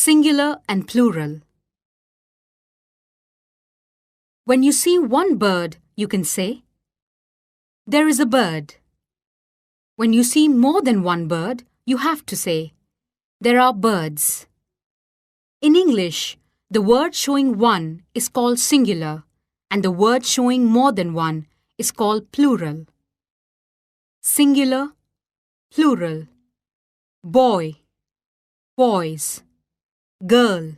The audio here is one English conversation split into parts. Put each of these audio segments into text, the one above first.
Singular and plural. When you see one bird, you can say, there is a bird. When you see more than one bird, you have to say, there are birds. In English, the word showing one is called singular, and the word showing more than one is called plural. Singular, plural. Boy, boys. Girl,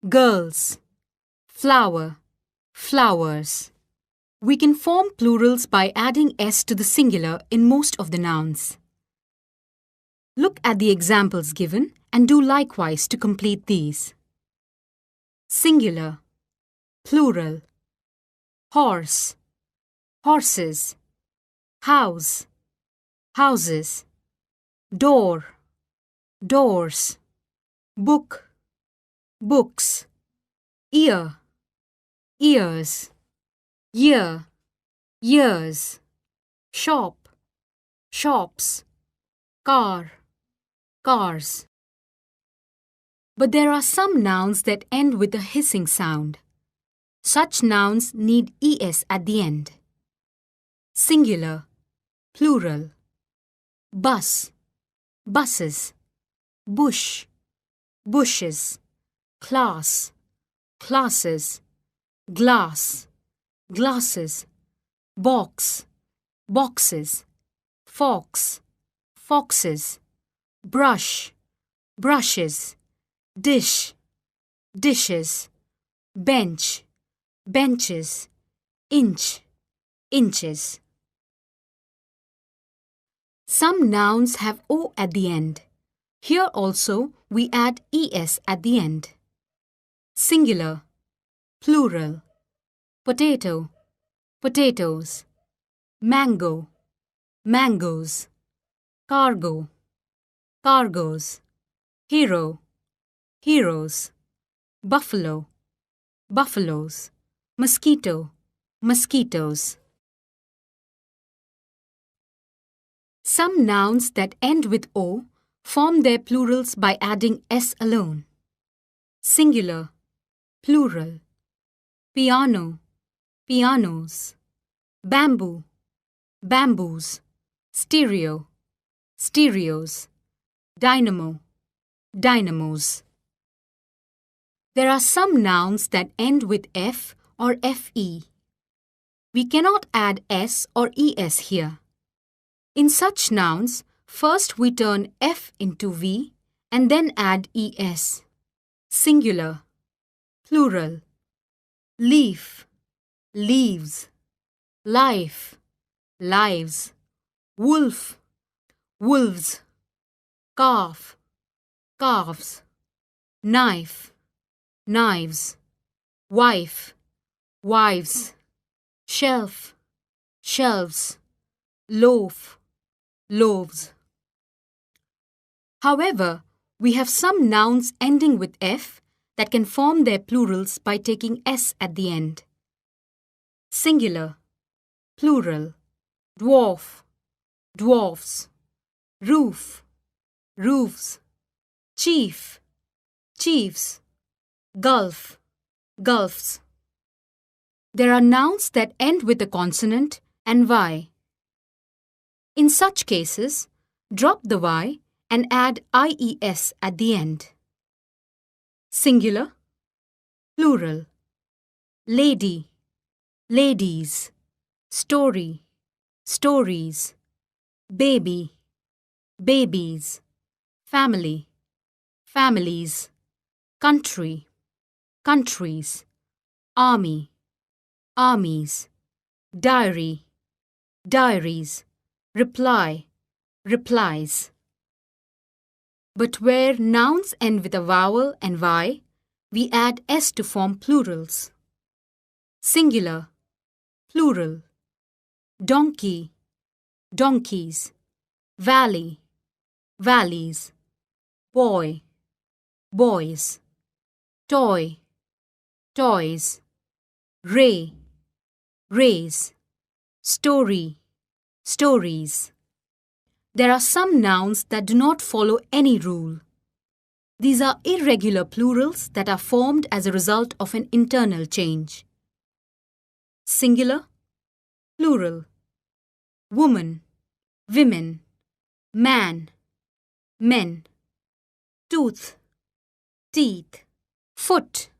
girls. Flower, flowers. We can form plurals by adding s to the singular in most of the nouns. Look at the examples given and do likewise to complete these. Singular, plural. Horse, horses. House, houses. Door, doors. Book, books. Ear, ears. Year, years. Shop, shops. Car, cars. But there are some nouns that end with a hissing sound. Such nouns need es at the end. Singular, plural. Bus, buses. Bush, bushes. Class, classes. Glass, glasses. Box, boxes. Fox, foxes. Brush, brushes. Dish, dishes. Bench, benches. Inch, inches. Some nouns have o at the end. Here also we add es at the end. Singular, plural. Potato, potatoes. Mango, mangoes. Cargo, cargoes. Hero, heroes. Buffalo, buffaloes. Mosquito, mosquitoes. Some nouns that end with o form their plurals by adding s alone. Singular, plural. Piano, pianos. Bamboo, bamboos. Stereo, stereos. Dynamo, dynamos. There are some nouns that end with f or fe. We cannot add s or es here. In such nouns, first we turn f into v and then add es. Singular, plural. Leaf, leaves. Life, lives. Wolf, wolves. Calf, calves. Knife, knives. Wife, wives. Shelf, shelves. Loaf, loaves. However, we have some nouns ending with f that can form their plurals by taking s at the end. Singular, plural. Dwarf, dwarfs. Roof, roofs. Chief, chiefs. Gulf, gulfs. There are nouns that end with a consonant and y. In such cases, drop the y and add ies at the end. Singular, plural. Lady, ladies. Story, stories. Baby, babies. Family, families. Country, countries. Army, armies. Diary, diaries. Reply, replies. But where nouns end with a vowel and y, we add s to form plurals. Singular, plural. Donkey, donkeys. Valley, valleys. Boy, boys. Toy, toys. Ray, rays. Story, stories. There are some nouns that do not follow any rule. These are irregular plurals that are formed as a result of an internal change. Singular, plural. Woman, women, man, men. Tooth, teeth. Foot,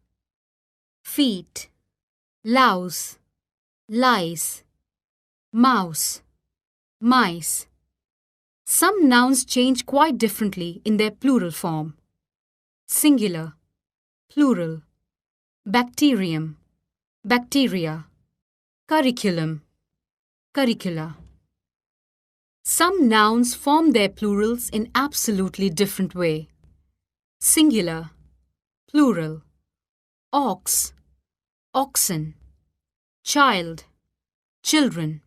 feet. Louse, lice. Mouse, mice. Some nouns change quite differently in their plural form. Singular, plural. Bacterium, bacteria. Curriculum, curricula. Some nouns form their plurals in absolutely different way. Singular, plural. Ox, oxen. Child, children.